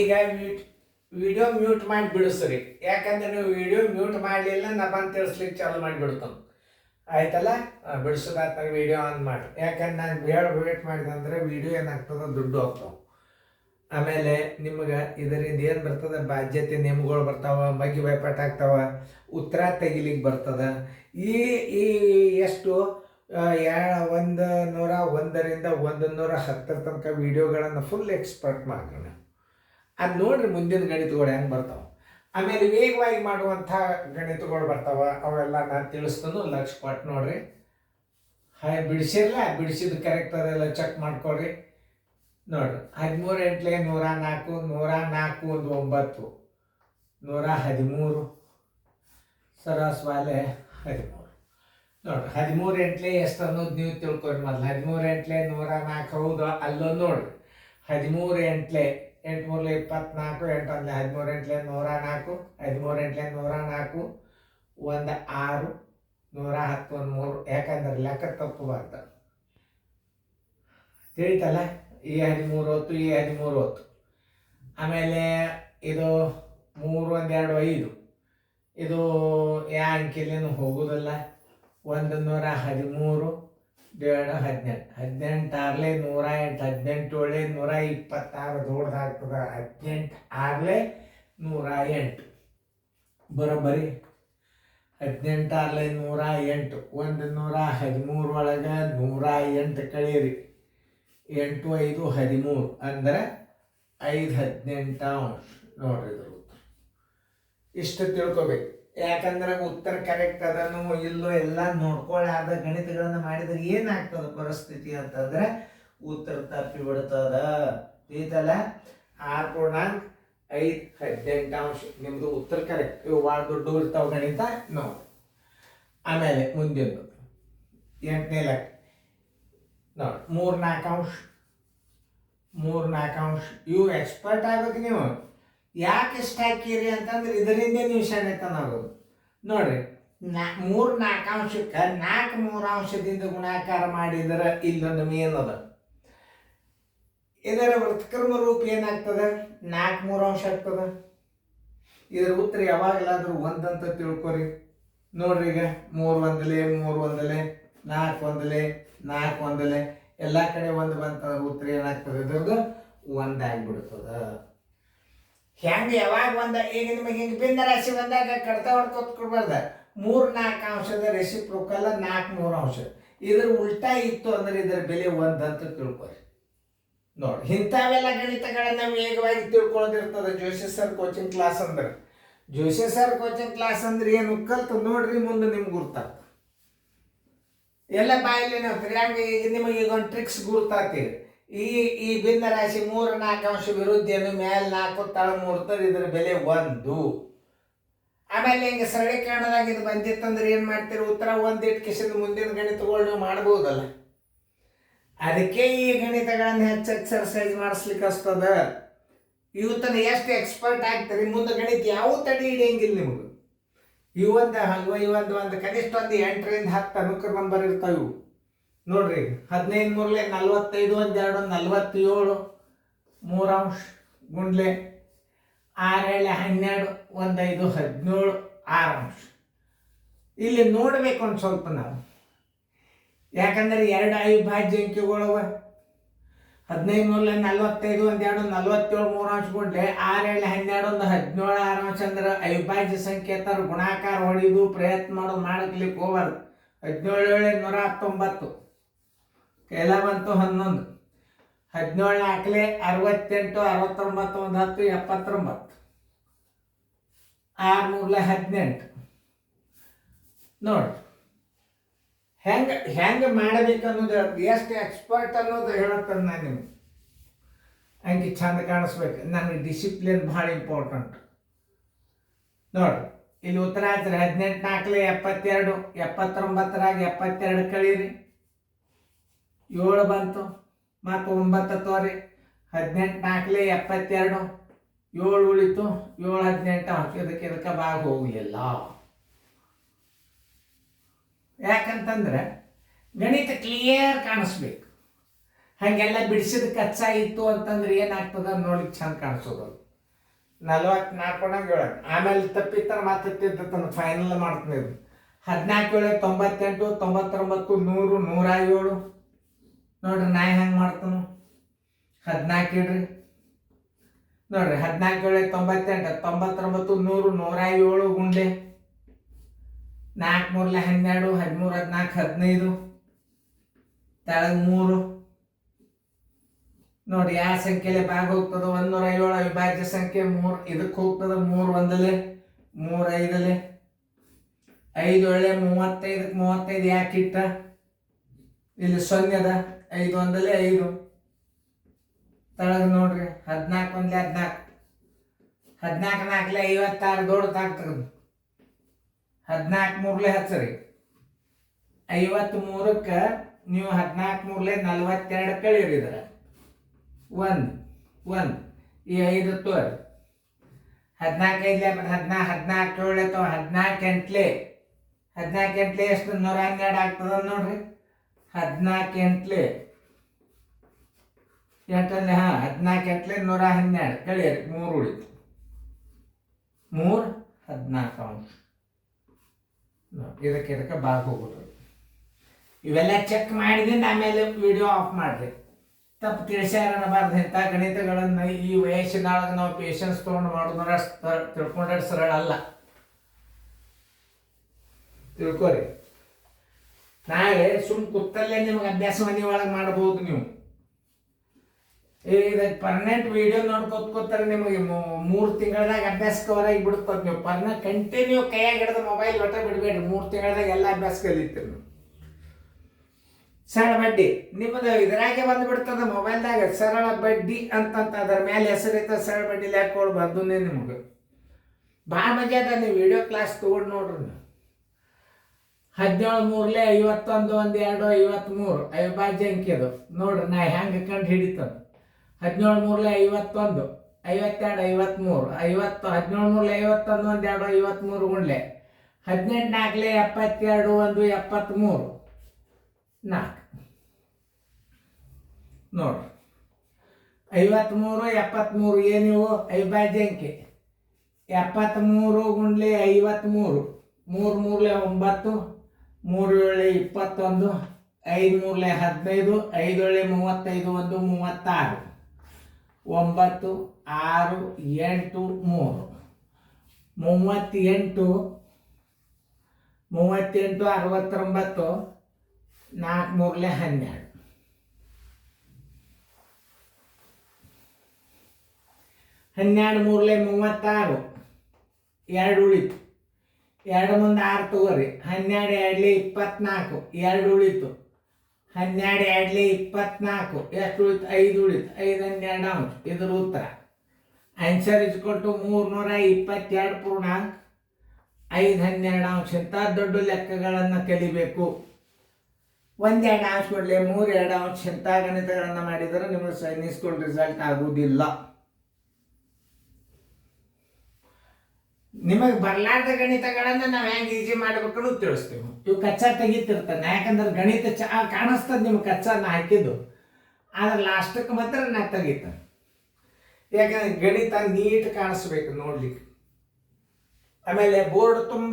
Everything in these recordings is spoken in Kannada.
ಈಗ ವಿಡಿಯೋ ಮ್ಯೂಟ್ ಮಾಡಿ ಬಿಡಿಸ್ರಿ. ಯಾಕಂದ್ರೆ ನೀವು ವಿಡಿಯೋ ಮ್ಯೂಟ್ ಮಾಡಲಿಲ್ಲ ನಾ ಬಂದು ತಿಳಿಸ್ಲಿಕ್ಕೆ ಚಾಲು ಮಾಡಿಬಿಡ್ತಾನೆ. ಆಯ್ತಲ್ಲ, ಬಿಡಿಸೋದಾದ್ಮೇಲೆ ವಿಡಿಯೋ ಆನ್ ಮಾಡಿ. ಯಾಕಂದ್ರೆ ನಾನು ವೇಟ್ ಮಾಡಿದೆ ಅಂದರೆ ವಿಡಿಯೋ ಏನಾಗ್ತದೆ, ದುಡ್ಡು ಹೋಗ್ತಾವೆ. ಆಮೇಲೆ ನಿಮ್ಗೆ ಇದರಿಂದ ಏನು ಬರ್ತದೆ, ಬಾಧ್ಯತೆ ನಿಯಮಗಳು ಬರ್ತಾವ, ಮಗ್ಗಿ ಭಯಪಟ್ಟು ಆಗ್ತಾವ, ಉತ್ತರ ತೆಗಿಲಿಕ್ಕೆ ಬರ್ತದೆ. ಈ ಈ ಎಷ್ಟು 101ರಿಂದ 110 ತನಕ ವಿಡಿಯೋಗಳನ್ನು ಫುಲ್ ಎಕ್ಸ್ಪರ್ಟ್ ಮಾಡೋಣ. ಅದು ನೋಡ್ರಿ ಮುಂದಿನ ಗಣಿತಗಳು ಹೆಂಗೆ ಬರ್ತಾವೆ. ಆಮೇಲೆ ವೇಗವಾಗಿ ಮಾಡುವಂಥ ಗಣಿತಗಳು ಬರ್ತಾವೆ. ಅವೆಲ್ಲ ನಾನು ತಿಳಿಸ್ತಾನು, ಲಕ್ಷ ಕೊಟ್ಟು ನೋಡ್ರಿ. ಬಿಡಿಸಿರಲ್ಲ, ಬಿಡಿಸಿದ್ದು ಕರೆಕ್ಟ್ ಅದೆಲ್ಲ ಚೆಕ್ ಮಾಡ್ಕೊಳ್ರಿ. ನೋಡ್ರಿ, 13 ಎಂಟ್ಲೆ 104, 104 1 9, 113 ಸರಸ್ವಾಲೆ 13. ನೋಡ್ರಿ, 13 ಎಂಟ್ಲೆ ಎಷ್ಟು ಅನ್ನೋದು ನೀವು ತಿಳ್ಕೊರಿ. ಮೊದಲು 13 ಎಂಟ್ಲೆ 104 ಹೌದು, ಅಲ್ಲೊಂದು ನೋಡ್ರಿ. 13 ಎಂಟ್ಲೆ 8 3 24, 8 13 ಎಂಟ್ಲೆ 104, 13 ಎಂಟ್ಲೆ 104, 1 6, 110 1 3. ಯಾಕಂದ್ರೆ ಲೆಕ್ಕ ತಪ್ಪಬಾರ್ದು. ತಿಳಿತಲ್ಲ, ಈ 13 ಹೊತ್ತು, ಈ 13 ಹೊತ್ತು. ಆಮೇಲೆ ಇದು 3 1 2 5. ಇದು ಯಾ ಅಂಕಿಲೇನು ಹೋಗೋದಿಲ್ಲ. 113 / 18. 18 6 108, 18 7 126 ದೊಡ್ಡದಾಗ್ತದೆ. 18 6 108 ಬರೋಬ್ಬರಿ. 18 6 108. 113 ಒಳಗೆ 108 ಕಳೀರಿ. 8 5 13 ಅಂದ್ರೆ 5 18 ನೋಡ್ರಿ. ಇದ್ರ ಉತ್ತರ ಇಷ್ಟು ತಿಳ್ಕೊಬೇಕು. ಯಾಕಂದ್ರೆ ಉತ್ತರ ಕರೆಕ್ಟ್ ಅದನ್ನು ಇಲ್ಲೋ ಎಲ್ಲ ನೋಡ್ಕೊಳ್ಳಾದ ಗಣಿತಗಳನ್ನು ಮಾಡಿದ್ರೆ ಏನಾಗ್ತದ ಪರಿಸ್ಥಿತಿ ಅಂತಂದ್ರೆ ಉತ್ತರ ತಪ್ಪಿ ಬಿಡ್ತದ. ತಿಳಿತಲ್ಲ, 6.5 18 ನಿಮ್ದು ಉತ್ತರ ಕರೆಕ್ಟ್. ಇವು ಭಾಳ ದೊಡ್ಡ ಇರ್ತಾವ ಗಣಿತ ನೋಡಿ. ಆಮೇಲೆ ಮುಂದಿನ 8ನೇ ಲೆಕ್ಕ ನೋಡಿ, 3 4 ಅಂಶ. ಇವು ಎಕ್ಸ್ಪರ್ಟ್ ಆಗ್ಬೇಕು ನೀವು. ಯಾಕೆ ಇಷ್ಟ ಹಾಕಿರಿ ಅಂತಂದ್ರೆ ಇದರಿಂದ ನೀವು ಶಾಣೆತನ ಆಗೋದು. ನೋಡ್ರಿ, 3 4 ಅಂಶಕ್ಕೆ 4 3 ಅಂಶದಿಂದ ಗುಣಾಕಾರ ಮಾಡಿದರೆ ಇಲ್ಲೊಂದು ಮೇನದ. ಇದರ ವ್ಯುತ್ಕ್ರಮ ರೂಪ ಏನಾಗ್ತದೆ, 4 3 ಅಂಶ ಆಗ್ತದೆ. ಇದರ ಉತ್ತರ ಯಾವಾಗಲಾದ್ರೂ ಒಂದಂತ ತಿಳ್ಕೊರಿ. ನೋಡ್ರಿ, ಈಗ 3 1 3 1 4 1 4 1 ಎಲ್ಲ ಕಡೆ ಒಂದು ಬಂತಂದ್ರೆ ಉತ್ತರ ಏನಾಗ್ತದೆ, ಇದ್ರದ್ದು ಒಂದಾಗ್ಬಿಡ್ತದ. ಹೆಂಗೆ ಯಾವಾಗ ಈಗ ನಿಮಗೆ ಹಿಂಗೆ ಭಿನ್ನ ರಾಶಿ ಬಂದಾಗ ಕಡ್ತ ಹೊಡ್ಕೊತ್ ಕೊಡ್ಬಾರ್ದ. 3 4 ಅಂಶದ ರೆಸಿಪ್ರೋಕಲ್ 4 3 ಅಂಶ. ಇದ್ರ ಉಲ್ಟಾ ಇತ್ತು ಅಂದ್ರೆ ಇದರ ಬೆಲೆ 1 ಅಂತ ತಿಳ್ಕೊರಿ. ನೋಡಿ, ಇಂಥವೆಲ್ಲ ಗಣಿತಗಳನ್ನ ವೇಗವಾಗಿ ತಿಳ್ಕೊಳ್ಳೋದಿರ್ತದೆ. ಜೋಶಿ ಸರ್ ಕೋಚಿಂಗ್ ಕ್ಲಾಸ್ ಅಂದ್ರೆ. ಜೋಶಿ ಸರ್ ಕೋಚಿಂಗ್ ಕ್ಲಾಸ್ ಅಂದ್ರೆ ಏನು ಕಲ್ತು ನೋಡ್ರಿ, ಮುಂದೆ ನಿಮ್ಗೆ ಗುರ್ತಾಗ್ತದೆ. ಎಲ್ಲ ಬಾಯಲ್ಲಿ ನೋಡ್ತೀರಿ. ಹಂಗೆ ಈಗ ನಿಮಗೆ ಈಗ ಒಂದು ಟ್ರಿಕ್ಸ್ ಗುರ್ತಾಗ್ತೀರಿ. ಈ ಭಿನ್ನ ರಾಶಿ 3 4 ಅಂಶ ವಿರುದ್ಧನು ಮೇಲೆ 4 ತಳ 3 ಇದರ ಬೆಲೆ 1. ಆಮೇಲೆ ಹಿಂಗೆ ಸರಳೀಕರಣದಾಗ ಇದು ಬಂದಿತ್ತಂದ್ರೆ ಏನು ಮಾಡ್ತೀರಿ, ಉತ್ತರ 1 ಇಟ್ಕಿಸಿದ ಮುಂದಿನ ಗಣಿತಗಳು ನೀವು ಮಾಡ್ಬೋದಲ್ಲ. ಅದಕ್ಕೆ ಈ ಗಣಿತಗಳನ್ನು ಹೆಚ್ಚು ಎಕ್ಸರ್ಸೈಸ್ ಮಾಡಿಸ್ಲಿಕ್ಕೆ ಅಸ್ತದ. ಇವತ್ತನ ಎಷ್ಟು ಎಕ್ಸ್ಪರ್ಟ್ ಆಗ್ತೀರಿ, ಮುಂದೆ ಗಣಿತ ಯಾವ ತಡೆ ಹಿಡಿಯಂಗಿಲ್ಲ ನಿಮ್ಗೆ. ಇವೊಂದು ಕನಿಷ್ಠ ಒಂದು 8ರಿಂದ 10 ಅನುಕ್ರಮ ನಂಬರ್ ಇರ್ತಾವೆ ಇವು. ನೋಡ್ರಿ, 15 3 45 1 2 47 3 ಅಂಶ ಗುಂಡ್ಲೆ 6 7 12 1 5 17 6 ಅಂಶ. ಇಲ್ಲಿ ನೋಡ್ಬೇಕು ಒಂದು ಸ್ವಲ್ಪ ನಾವು. ಯಾಕಂದ್ರೆ 2 ಅವಿಭಾಜ್ಯ ಅಂಕಿಗಳವ. 15 3 45 1 2 47 3 ಅಂಶ ಗುಂಡ್ಲೆ 6 7 12 1 17 6 ಅಂಶ ಅಂದ್ರೆ ಅವಿಭಾಜ್ಯ ಸಂಕೇತರ ಗುಣಾಕಾರ ಹೊಡಿದು ಪ್ರಯತ್ನ ಮಾಡಲಿಕ್ಕೆ ಹೋಗ್ಬಾರ್ದು. 17 7 119 ಕೈಲ ಬಂತು 11. 17 4 68 69 1 10 79 6 3 18. ನೋಡಿ ಹೆಂಗೆ ಮಾಡಬೇಕು ಅನ್ನೋದು, ಎಷ್ಟು ಎಕ್ಸ್ಪರ್ಟ್ ಅನ್ನೋದು ಹೇಳತ್ತದ. ನಾನು ನಿಮ್ಗೆ ಹಂಗೆ ಚಂದ ಕಾಣಿಸ್ಬೇಕು. ನನಗೆ ಡಿಸಿಪ್ಲಿನ್ ಭಾಳ ಇಂಪಾರ್ಟೆಂಟ್. ನೋಡ್ರಿ, ಇಲ್ಲಿ ಉತ್ತರ ಆಯ್ತು. 18 4 72 79ರಾಗ 72 ಕಳೀರಿ, 7 ಬಂತು. ಮತ್ತು 9 ತೋರಿ. 18 4 72 7 ಉಳಿತು. 7 18 ಇದಕ್ಕೆ ಭಾಗ ಹೋಗಲಿಲ್ಲ. ಯಾಕಂತಂದ್ರೆ ಗಣಿತ ಕ್ಲಿಯರ್ ಕಾಣಿಸ್ಬೇಕು. ಹಾಗೆಲ್ಲ ಬಿಡಿಸಿದ ಕಚ್ಚಾ ಇತ್ತು ಅಂತಂದ್ರೆ ಏನಾಗ್ತದ ನೋಡಿ ಚಂದ ಕಾಣಿಸೋದು. 44 ಒಳಗೆ 7 ಆಮೇಲೆ ತಪ್ಪಿತ್ತಾರ ಮತ್ತೆ ತಿದ್ದತನ ಫೈನಲ್ ಮಾಡ್ತೀನಿ. ಇದು 14 7 98 99 100 107 ನೋಡ್ರಿ ನಾ ಹೆಂಗೆ ಮಾಡ್ತಾನು. 14 ಇಡ್ರಿ ನೋಡ್ರಿ 14 7 98 99 100 107 ಗುಂಡ್ಲೆ 4 3 12 13 14 15 ತೆಳಗ್ 3 ನೋಡಿ ಯಾವ ಸಂಖ್ಯೆಲೆ ಭಾಗ ಹೋಗ್ತದ 107 ಅವಿಭಾಜ್ಯ ಸಂಖ್ಯೆ 3 ಇದಕ್ಕೆ ಹೋಗ್ತದ 3 ಒಂದಲೆ 3 ಐದಲೆ 5 ಒಳ್ಳೆ 35 35 ಯಾಕೆ ಇಟ್ಟ ಇಲ್ಲಿ 0 ಅದ 5 ಒಂದಲೆ 5 ತೆಳಗ್ ನೋಡ್ರಿ 14 ಒಂದಲೆ 14 14 4 56 ದೊಡ್ಡದಾಗ್ತದ 14 3 ಹಚ್ಚರಿ 53ಕ್ಕೆ ನೀವು 14 3 42 ಕಳೀರಿ ಇದರ 1 ಈ 5 ತೋರಿ 14 5 14 14 14 ಎಂಟ್ಲೆ 14 ಎಂಟ್ಲೆ ಎಷ್ಟು 112 ಆಗ್ತದ ನೋಡ್ರಿ 14 ಎಂಟ್ಲೆ 8 14 ಎಂಟ್ಲೆ 112 ಕಳಿಯರಿ 3 ಉಳಿತು 3 14 ಇದಕ್ಕೆ ಭಾಗ ಹೋಗೋದು. ಇವೆಲ್ಲ ಚೆಕ್ ಮಾಡಿದಿಂದ ಆಮೇಲೆ ವಿಡಿಯೋ ಆಫ್ ಮಾಡ್ರಿ. ತಪ್ಪು ತಿಳಿಸ್ಯಾರನ್ನಬಾರ್ದು. ಇಂಥ ಗಣಿತಗಳನ್ನು ಈ ವಯಸ್ಸಿನೊಳಗೆ ನಾವು ಪೇಷನ್ಸ್ ತೊಗೊಂಡು ಮಾಡಿದ್ರೆ ತಿಳ್ಕೊಂಡ್ರೆ ಸರಳ ಅಲ್ಲ. ತಿಳ್ಕೊರಿ. ನಾಳೆ ಸುಮ್ ಕುತ್ತಲ್ಲೇ ನಿಮ್ಗೆ ಅಭ್ಯಾಸ ಮನೆ ಒಳಗೆ ಮಾಡ್ಬೋದು. ನೀವು ಇದಕ್ಕೆ ಪರ್ಮನೆಂಟ್ ವಿಡಿಯೋ ನೋಡ್ಕೋತಾರೆ ನಿಮಗೆ 3 ತಿಂಗಳದಾಗ ಅಭ್ಯಾಸ ಕವರ್ ಆಗಿ ಬಿಡ್ತದೆ. ನೀವು ಕಂಟಿನ್ಯೂ ಕೈಯಾಗ ಹಿಡಿದು ಮೊಬೈಲ್ ಒಟ್ಟ ಬಿಡಬೇಡ್ರಿ. 3 ತಿಂಗಳದಾಗ ಎಲ್ಲ ಅಭ್ಯಾಸ ಕಲಿತೀರಿ ನೀವು. ಸರಳ ಬಡ್ಡಿ ನಿಮ್ಮದು ಇದರಾಗೆ ಬಂದ್ಬಿಡ್ತದ ಮೊಬೈಲ್ದಾಗ. ಸರಳ ಬಡ್ಡಿ ಅಂತಂತ ಅದರ ಮೇಲೆ ಹೆಸರಿತ ಸರಳ ಬಡ್ಡಿ ಲ್ಯಾಕ್ ಬಂದನೇ ನಿಮಗೆ ಭಾಳ ಮಜಾ ಅದ. ನೀವು ವಿಡಿಯೋ ಕ್ಲಾಸ್ ತೊಗೊಂಡು ನೋಡ್ರಿ. ನೀವು 17 3 51 1 2 53 ಅವಿಭಾಜ್ಯ ಅಂಕಿದು ನೋಡ್ರಿ. ನಾ ಹೆಂಗೆ ಕಂಡು ಹಿಡಿತದ 17 3 51 52 53 50 17 3 51 1 2 53 ಗುಂಡ್ಲೆ 18 4 72 1 73 4 ನೋಡ್ರಿ 53 73 ಏನಿವು ಅವಿಭಾಜ್ಯ ಅಂಕಿ 73 ಗುಂಡ್ಲೆ 53 3 3 9 3 7 21 5 3 15 5 7 35 1 36 9 6 8 3 38 69 4 3 12 12 3 36 2 ಉಳಿತು. 2 ಮುಂದೆ 6 ತಗೋರಿ. 12 2 24 2 ಉಳಿತು. 12 2 24 ಎಷ್ಟು ಉಳಿತು 5 ಉಳಿತು. 5 12 ಅಂಶ ಇದ್ರ ಉತ್ತರ. ಆನ್ಸರ್ ಇಸ್ಕೊಟ್ಟು 322 ಪೂರ್ಣಾಂಕ 5 12 ಅಂಶ. ಇಂಥ ದೊಡ್ಡ ಲೆಕ್ಕಗಳನ್ನು ಕಲಿಬೇಕು. 1 2 ಅಂಶ ಕೊಡಲಿ 3 2 ಅಂಶ ಇಂಥ ಗಣಿತಗಳನ್ನು ಮಾಡಿದರೆ ನಿಮಗೆ ಸೈನ್ಸ್ ಸ್ಕೂಲ್ ರಿಸಲ್ಟ್ ಆಗುವುದಿಲ್ಲ. ನಿಮಗೆ ಬರಲಾರ್ದ ಗಣಿತಗಳನ್ನು ನಾವು ಹೆಂಗೆ ಈಜಿ ಮಾಡ್ಬೇಕನ್ನು ತಿಳಿಸ್ತೀವಿ. ಇವು ಕಚ್ಚಾ ತೆಗಿತಿರ್ತಾನೆ. ಯಾಕಂದ್ರೆ ಗಣಿತ ಕಾಣಿಸ್ತದೆ ನಿಮ್ಗೆ ಕಚ್ಚಾನ ಹಾಕಿದ್ದು. ಆದ್ರೆ ಲಾಸ್ಟಕ್ಕೆ ಮಾತ್ರ ನಾ ತೆಗಿತಾನೆ. ಯಾಕಂದ್ರೆ ಗಣಿತ ನೀಟ್ ಕಾಣಿಸ್ಬೇಕು ನೋಡ್ಲಿಕ್ಕೆ. ಆಮೇಲೆ ಬೋರ್ಡ್ ತುಂಬ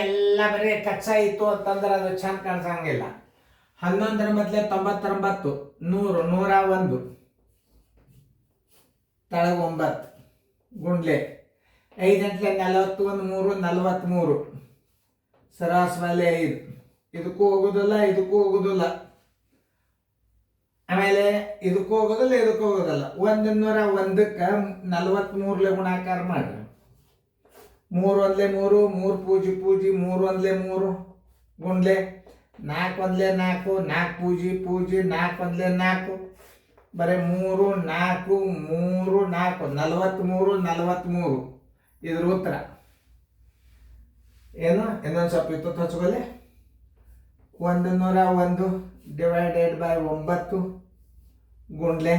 ಎಲ್ಲ ಬರೀ ಕಚ್ಚಾ ಇತ್ತು ಅಂತಂದ್ರೆ ಅದು ಚಂದ ಕಾಣಿಸಂಗಿಲ್ಲ. 11 ಮೊದಲೇ 99 100 101 ತಳಗ 9 ಗುಂಡ್ಲೆ 5 ಗಂಟಲೆ 41 3 43 ಸರಾಸ ಮೇಲೆ 5. ಇದಕ್ಕೂ ಹೋಗುದಿಲ್ಲ ಇದಕ್ಕೂ ಹೋಗುದಿಲ್ಲ. ಆಮೇಲೆ ಇದಕ್ಕೂ ಹೋಗೋದಿಲ್ಲ ಇದಕ್ಕೂ ಹೋಗೋದಿಲ್ಲ. 101ಕ್ಕೆ 43 ಗುಣಾಕಾರ ಮಾಡ್ರಿ. 3 1 3 3 ಪೂಜಿ 3 1 3 ಗುಂಡ್ಲೆ 4 1 4 4 ಪೂಜಿ 4 1 4 ಬರೀ 3 4 3 4 43 43 ಇದ್ರ ಉತ್ತರ ಏನು. ಇನ್ನೊಂದು ಸ್ವಲ್ಪ ಇತ್ತು ಹಚ್ಕೊಳ್ಳಿ. 101 ಡಿವೈಡೆಡ್ ಬೈ 9 ಗುಂಡ್ಲೆ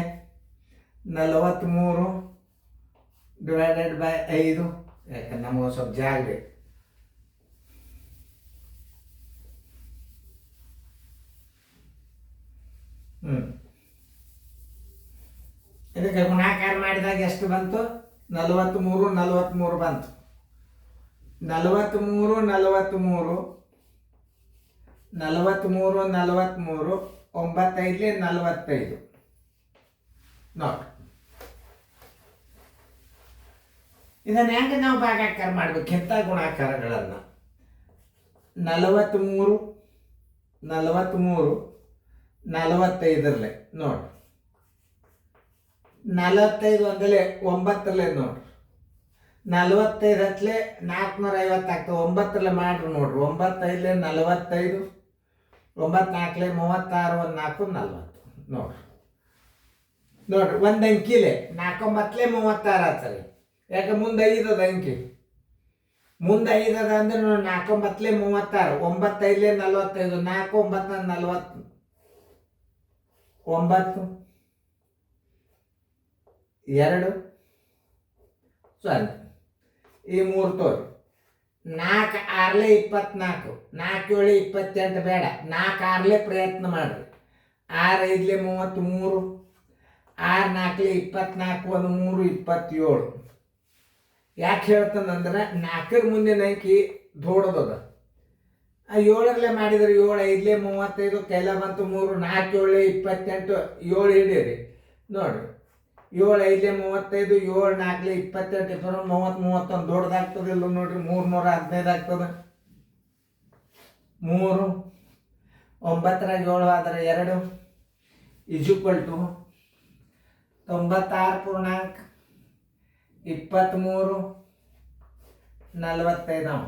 43 ಡಿವೈಡೆಡ್ ಬೈ 5. ಯಾಕಂದ್ರೆ ನಮಗೊಂದು ಸ್ವಲ್ಪ ಜಾಗ ಬೇಕು. ಇದಕ್ಕೆ ಗುಣಾಕಾರ ಮಾಡಿದಾಗ ಎಷ್ಟು ಬಂತು? 43 43 ಬಂತು. 43 43 43 43 9 45 ನೋಡಿ. ಇದನ್ನು ಹೆಂಗೆ ನಾವು ಭಾಗಾಕಾರ ಮಾಡ್ಬೇಕು? ಇಂಥ ಗುಣಾಕಾರಗಳನ್ನು 43 43 45 ನೋಡಿ. 45 ಒಂದಲೇ 9 ನೋಡ್ರಿ. 45 ಹತ್ತಲೆ 450 ಆಗ್ತದೆ. 9 ಮಾಡ್ರಿ ನೋಡ್ರಿ. 9 5 45 9 4 36 1 4 40 ನೋಡ್ರಿ. ನೋಡ್ರಿ ಒಂದು ಅಂಕಿಲೆ 4 9 36 ಆಗ್ತದೆ. ಯಾಕೆ ಮುಂದೆ 5 ಅದ ಅಂಕಿ. ಮುಂದೆ 5 ಅದ ಅಂದ್ರೆ 4 9 36 9 5 45 4 9 40 9 2 0 ಈ 3 ತೋರಿ. 4 6 24 4 7 28 ಬೇಡ. 4 6 ಪ್ರಯತ್ನ ಮಾಡ್ರಿ. 6 5 33 6 4 24 1 3 27. ಯಾಕೆ ಹೇಳ್ತಾನಂದ್ರೆ 4ರ ಮುಂದಿನ ಅಂಕಿ ದೊಡ್ಡದದ. 7 ಮಾಡಿದ್ರೆ 7 5 35 ಕೈಲ ಬಂತು 3 4 7 28 7 ಹಿಡೀರಿ ನೋಡ್ರಿ. 7 5 35 7 4 28 30 31 ದೊಡ್ಡದಾಗ್ತದೆ ಇಲ್ಲ ನೋಡ್ರಿ. 315 ಆಗ್ತದೆ. 3 9 7 ಆದರೆ 2 = 96 ಪೂರ್ಣಾಂಕ 23 45.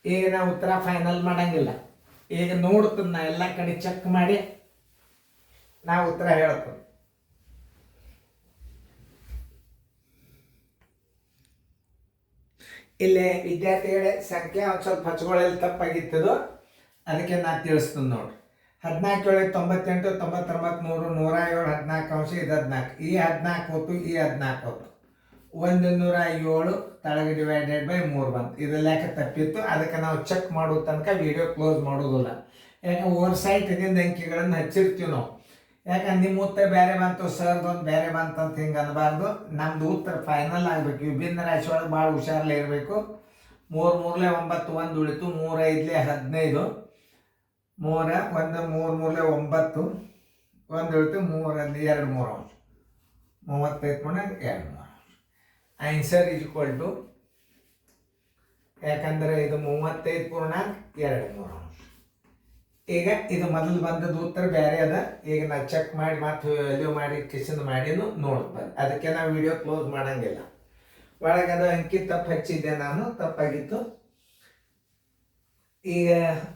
ಈಗ ನಾವು ಉತ್ತರ ಫೈನಲ್ ಮಾಡಂಗಿಲ್ಲ. ಈಗ ನೋಡ್ತೀನಿ ನಾ ಎಲ್ಲ ಕಡೆ ಚೆಕ್ ಮಾಡಿ ನಾವು ಉತ್ತರ ಹೇಳ್ತೀನಿ. ಇಲ್ಲಿ ವಿದ್ಯಾರ್ಥಿಗಳೇ ಸಂಖ್ಯೆ ಒಂದು ಸ್ವಲ್ಪ ಹಚ್ಕೊಳ್ಳಿ ತಪ್ಪಾಗಿತ್ತದು, ಅದಕ್ಕೆ ನಾನು ತಿಳಿಸ್ತೀನಿ ನೋಡ್ರಿ. 14 7 98 99 100 107 14 ಅಂಶ ಇದು 14. ಈ 14 ಹೋತು, ಈ 14 ಹೋತು. 107 ತಳಗೆ ಡಿವೈಡೆಡ್ ಬೈ 3 ಬಂತು. ಇದು ಲೆಕ್ಕ ತಪ್ಪಿತ್ತು. ಅದಕ್ಕೆ ನಾವು ಚೆಕ್ ಮಾಡೋ ತನಕ ವಿಡಿಯೋ ಕ್ಲೋಸ್ ಮಾಡೋದಿಲ್ಲ. ಯಾಕೆ ಓವರ್ ಸೈಟ್ ಇದರಿಂದ ಅಂಕಿಗಳನ್ನು ಹಚ್ಚಿರ್ತೀವಿ ನಾವು. ಯಾಕಂದ್ರೆ ನಿಮ್ಮ ಉತ್ತರ ಬೇರೆ ಬಂತು, ಸರ್ದೊಂದು ಬೇರೆ ಬಂತು ಅಂತ ಹಿಂಗೆ ಅನ್ನಬಾರ್ದು. ನಮ್ದು ಉತ್ತರ ಫೈನಲ್ ಆಗಬೇಕು. ವಿಭಿನ್ನ ರಾಶಿ ಒಳಗೆ ಭಾಳ ಹುಷಾರಲ್ಲೇ ಇರಬೇಕು. 3 3 9 1 ಉಳಿತು. 3 5 15 3 1 3 3 9 1 ಉಳಿತು. 3 2 3 ಅಂಶ 35 2 3 ಆನ್ಸರ್ = ಯಾಕಂದ್ರೆ ಇದು 35 ಪೂರ್ಣಾಂಕ 2 3 ಅಂಶ. ಈಗ ಇದು ಮೊದಲು ಬಂದದ್ದು ಉತ್ತರ ಬೇರೆ ಅದ. ಈಗ ನಾವು ಚೆಕ್ ಮಾಡಿ ಮತ್ತು ವ್ಯಾಲ್ಯೂ ಮಾಡಿ ಕಿಶನ್ ಮಾಡಿನೂ ನೋಡ್ತಾರೆ. ಅದಕ್ಕೆ ನಾವು ವಿಡಿಯೋ ಕ್ಲೋಸ್ ಮಾಡಂಗಿಲ್ಲ. ಒಳಗದ ಅಂಕಿ ತಪ್ಪು ಹಚ್ಚಿದ್ದೆ ನಾನು, ತಪ್ಪಾಗಿತ್ತು. ಈಗ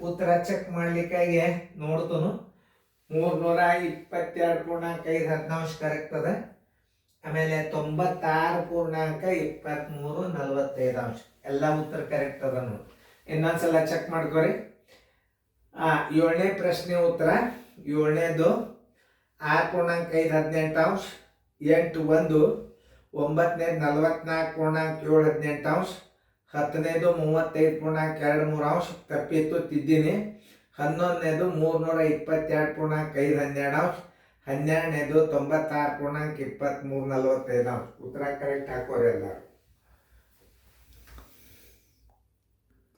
ಉತ್ತರ ಚೆಕ್ ಮಾಡ್ಲಿಕ್ಕಾಗಿ ನೋಡ್ತನು. 322 ಪೂರ್ಣಾಂಕ 5 10 ಕರೆಕ್ಟ್ ಅದ. ಆಮೇಲೆ 96 ಪೂರ್ಣಾಂಕ 23 45 ಅಂಶ ಎಲ್ಲ ಉತ್ತರ ಕರೆಕ್ಟ್ ಅದ ನೋಡಿ. ಇನ್ನೊಂದ್ಸಲ ಚೆಕ್ ಮಾಡ್ಕೋರಿ. 7ನೇ ಪ್ರಶ್ನೆ ಉತ್ತರ 7ನೇದು 6 ಪೂರ್ಣಾಂಕ 5 18 ಅಂಶ 8 1. 9ನೇದು 44 ಪೂರ್ಣಾಂಕ 7 18 ಅಂಶ 10ನೇದು 35 ಪೂರ್ಣಾಂಕ 2 3 ಅಂಶ ತಪ್ಪಿತ್ತು, ತಿದ್ದೀನಿ. 11ನೇದು 322 ಪೂರ್ಣಾಂಕ 5 12 ಅಂಶ 12ನೇದು 96 ಪೂರ್ಣಾಂಕ 23 45 ಅಂಶ. ಉತ್ತರ ಕರೆಕ್ಟ್ ಹಾಕೋರಿ ಎಲ್ಲ.